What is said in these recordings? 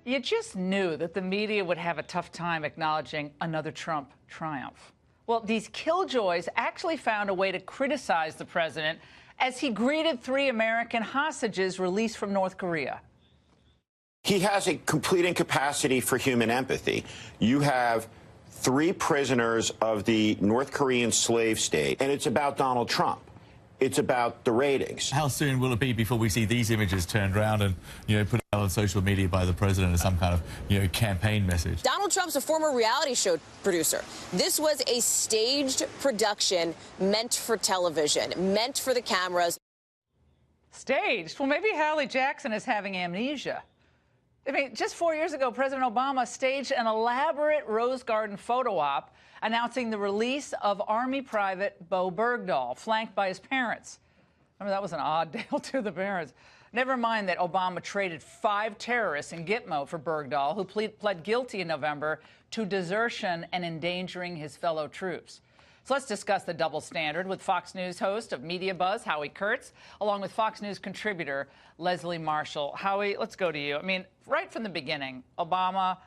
You just knew that the media would have a tough time acknowledging another Trump triumph. Well, these killjoys actually found a way to criticize the president as he greeted 3 American hostages released from North Korea. He has a complete incapacity for human empathy. You have 3 prisoners of the North Korean slave state, and it's about Donald Trump. It's about the ratings. How soon will it be before we see these images turned around and, put out on social media by the president as some kind of, campaign message? Donald Trump's a former reality show producer. This was a staged production meant for television, meant for the cameras. Staged? Well, maybe Hallie Jackson is having amnesia. I mean, just 4 years ago, President Obama staged an elaborate Rose Garden photo op announcing the release of Army Private Bo Bergdahl, flanked by his parents. Remember, that was an odd deal to the parents. Never mind that Obama traded 5 terrorists in Gitmo for Bergdahl, who pled guilty in November to desertion and endangering his fellow troops. So let's discuss the double standard with Fox News host of Media Buzz, Howie Kurtz, along with Fox News contributor Leslie Marshall. Howie, let's go to you. I mean, right from the beginning, Obama,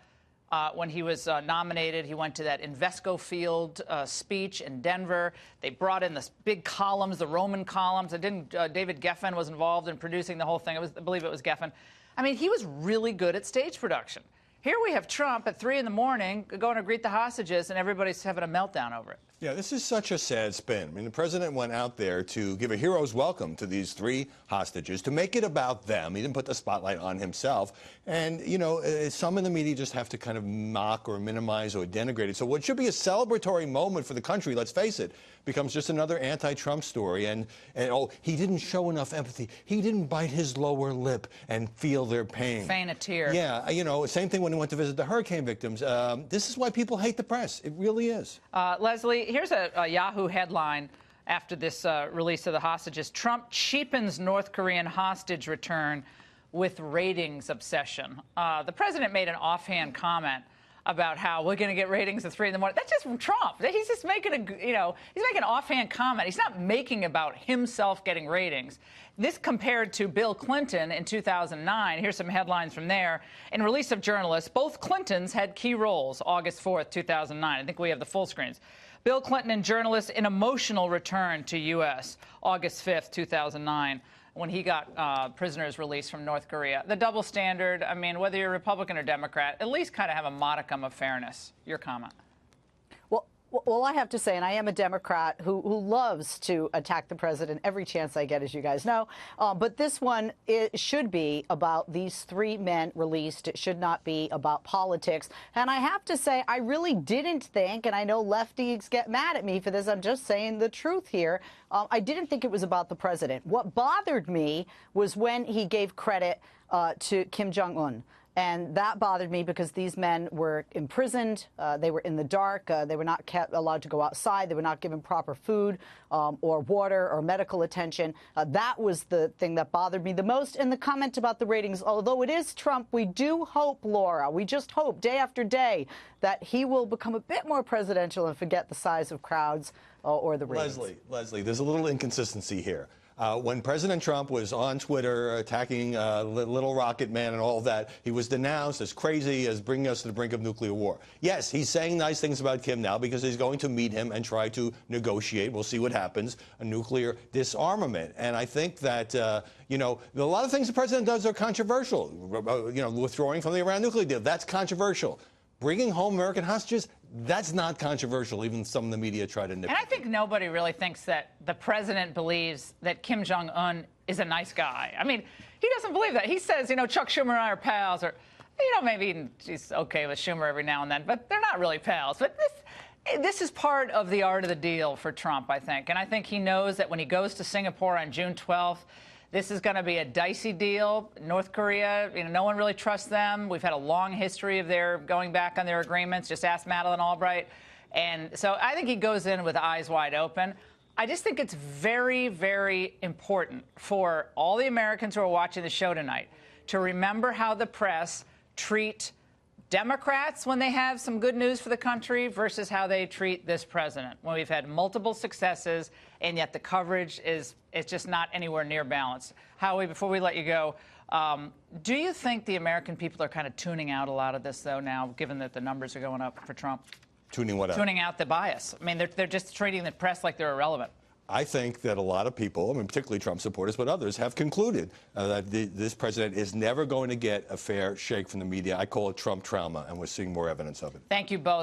when he was nominated, he went to that Invesco Field speech in Denver. They brought in the big columns, the Roman columns. David Geffen was involved in producing the whole thing. I believe it was Geffen. I mean, he was really good at stage production. Here we have Trump at 3 in the morning going to greet the hostages, and everybody's having a meltdown over it. Yeah, this is such a sad spin. I mean, the president went out there to give a hero's welcome to these 3 hostages, to make it about them. He didn't put the spotlight on himself. And, some in the media just have to kind of mock or minimize or denigrate it. So what should be a celebratory moment for the country, let's face it, becomes just another anti-Trump story. And he didn't show enough empathy. He didn't bite his lower lip and feel their pain. Feign a tear. Yeah, same thing when he went to visit the hurricane victims. This is why people hate the press. It really is. Leslie, here's a Yahoo headline after this release of the hostages. Trump cheapens North Korean hostage return with ratings obsession. The president made an offhand comment about how we're going to get ratings at 3 in the morning. That's just from Trump. He's just making he's making an offhand comment. He's not making about himself getting ratings. This compared to Bill Clinton in 2009. Here's some headlines from there. In Release of Journalists, both Clintons had key roles, August 4th, 2009. I think we have the full screens. Bill Clinton and journalists in emotional return to U.S., August 5th, 2009, when he got prisoners released from North Korea. The double standard, I mean, whether you're Republican or Democrat, at least kind of have a modicum of fairness. Your comment. Well, I have to say, and I am a Democrat who loves to attack the president every chance I get, as you guys know. But this one, it should be about these 3 men released. It should not be about politics. And I have to say, I really didn't think, and I know lefties get mad at me for this, I'm just saying the truth here, I didn't think it was about the president. What bothered me was when he gave credit to Kim Jong-un. And that bothered me because these men were imprisoned. They were in the dark. They were not allowed to go outside. They were not given proper food or water or medical attention. That was the thing that bothered me the most. And the comment about the ratings, although it is Trump, we do hope, Laura, we just hope day after day that he will become a bit more presidential and forget the size of crowds or the ratings. Leslie, there's a little inconsistency here. When President Trump was on Twitter attacking Little Rocket Man and all that, he was denounced as crazy, as bringing us to the brink of nuclear war. Yes, he's saying nice things about Kim now because he's going to meet him and try to negotiate, we'll see what happens, a nuclear disarmament. And I think that, a lot of things the president does are controversial. Withdrawing from the Iran nuclear deal, that's controversial. Bringing home American hostages, that's not controversial, even some of the media try to nip it. And I think nobody really thinks that the president believes that Kim Jong-un is a nice guy. I mean, he doesn't believe that. He says, Chuck Schumer and I are pals, or, maybe he's okay with Schumer every now and then, but they're not really pals. But this is part of the art of the deal for Trump, I think. And I think he knows that when he goes to Singapore on June 12th, this is going to be a dicey deal. North Korea, no one really trusts them. We've had a long history of their going back on their agreements. Just ask Madeleine Albright. And so I think he goes in with eyes wide open. I just think it's very, very important for all the Americans who are watching the show tonight to remember how the press treat Democrats when they have some good news for the country versus how they treat this president, when we've had multiple successes and yet the coverage is just not anywhere near balanced. Howie, before we let you go, Do you think the American people are kind of tuning out a lot of this, though, now, given that the numbers are going up for Trump? Tuning what out? Tuning out the bias. I mean, they're just treating the press like they're irrelevant. I think that a lot of people, I mean, particularly Trump supporters, but others, have concluded that this president is never going to get a fair shake from the media. I call it Trump trauma, and we're seeing more evidence of it. Thank you both.